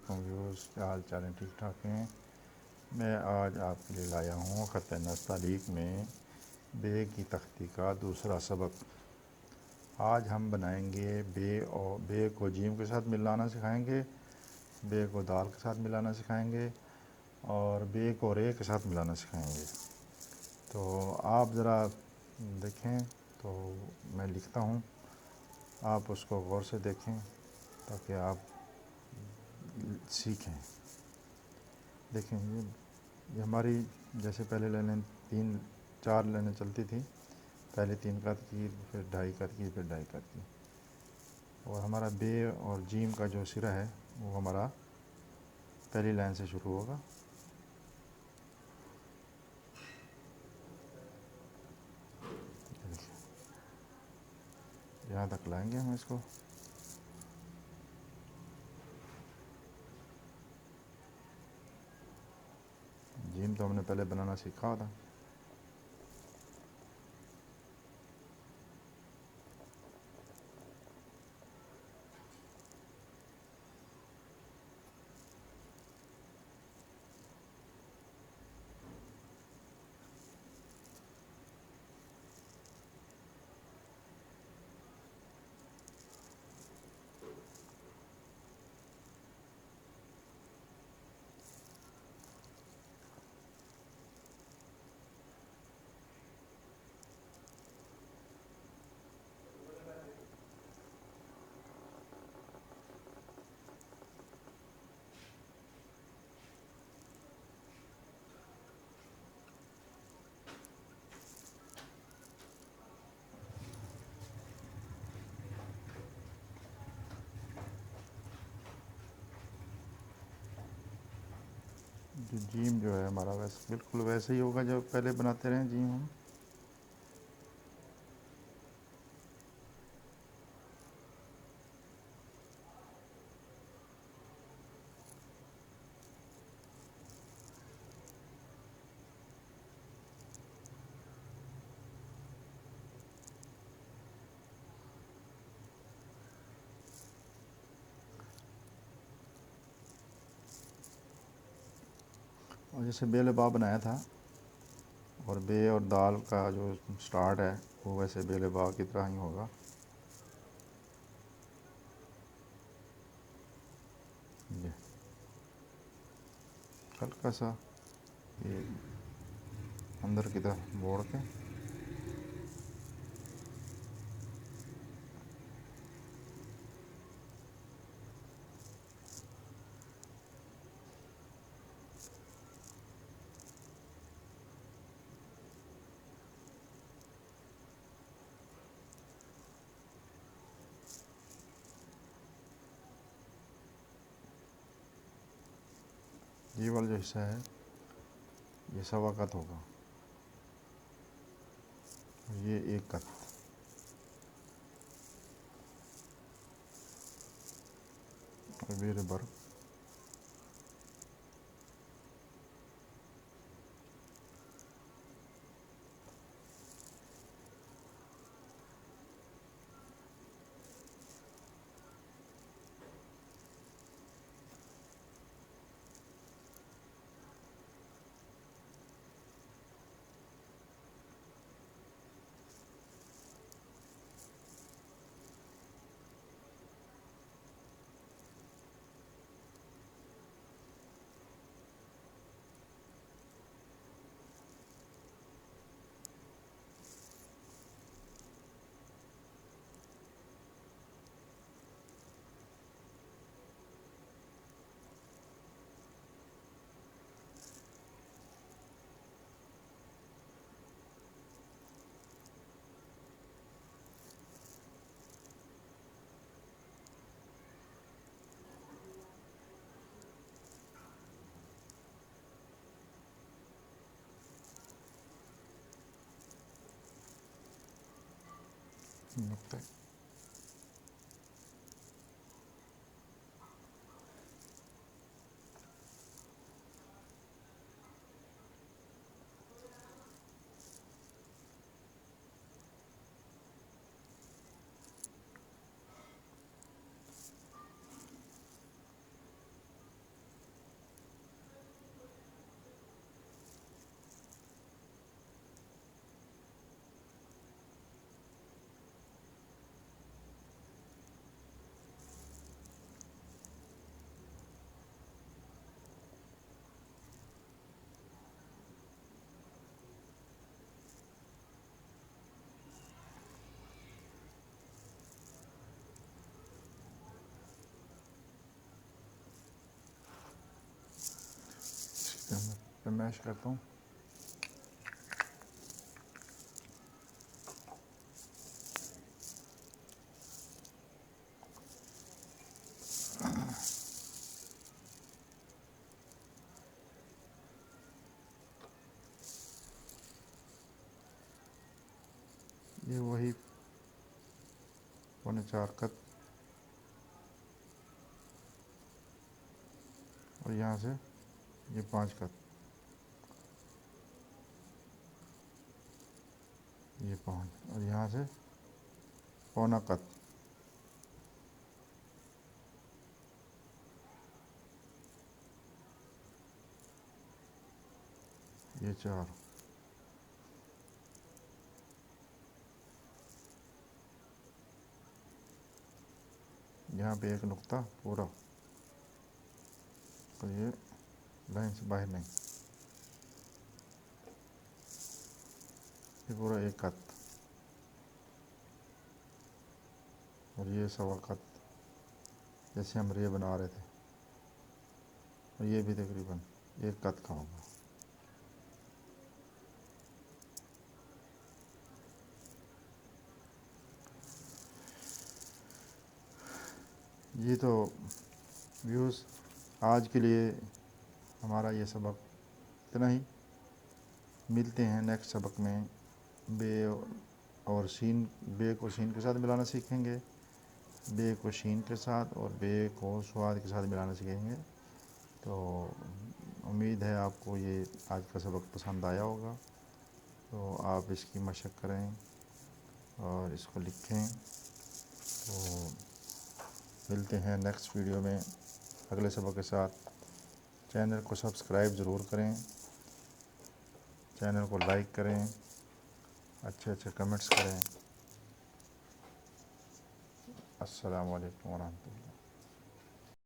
Viewers, क्या हाल चाल है? ठीक ठाक हैं। मैं आज आपके लिए लाया हूँ ख़त नस्तालीक में बे की तख्ती का दूसरा सबक। आज हम बनाएंगे बे, और बे को जीम के साथ मिलाना सिखाएंगे, बे को दाल के साथ मिलाना सिखाएंगे और बे को रे के साथ मिलाना सिखाएंगे। तो आप ज़रा देखें, तो मैं लिखता हूँ, आप उसको गौर से देखें ताकि आप सीखें। देखें, ये हमारी जैसे पहले लाइनें 3-4 लाइनें चलती थी। पहले 3 कद की, फिर 2.5 कद की, फिर 2.5 कद की। और हमारा बे और जीम का जो सिरा है वो हमारा पहली लाइन से शुरू होगा। यहाँ तक लाएंगे हम इसको। जीम तो हमने पहले बनाना सीखा था। जो जीम जो है हमारा वैसे बिल्कुल वैसे ही होगा जो पहले बनाते रहे जीम हम। और जैसे बेले बाब बनाया था, और बे और दाल का जो स्टार्ट है वो वैसे बेले बाब की तरह ही होगा। ये हल्का सा ये अंदर की तरफ मोड़ के, ये वाला जो हिस्सा है ये 1.25 कत होगा, ये 1 कत। और ये रबर, नुक्ते। मैं मैश करता हूँ। ये वही 4.25 कप और यहाँ से ये 5 कप, ये 5 और यहाँ से 1.25 कप, ये 4, यहाँ पे एक नुक्ता पूरा, तो ये लाइन से बाहर नहीं, ये पूरा 1 कप और ये 1.25 कप, जैसे हम ये बना रहे थे, और ये भी तकरीबन 1 कप का होगा। ये तो व्यूज़ आज के लिए हमारा ये सबक इतना ही। मिलते हैं नेक्स्ट सबक में। बे और शीन, बे को शीन के साथ मिलाना सीखेंगे, बे को शीन के साथ और बे को स्वाद के साथ मिलाना सीखेंगे। तो उम्मीद है आपको ये आज का सबक पसंद आया होगा। तो आप इसकी मशक करें और इसको लिखें। तो मिलते हैं नेक्स्ट वीडियो में अगले सबक के साथ। चैनल को सब्सक्राइब ज़रूर करें, चैनल को लाइक करें, अच्छे कमेंट्स करें। अस्सलामु अलैकुम वरहमतुल्लाह।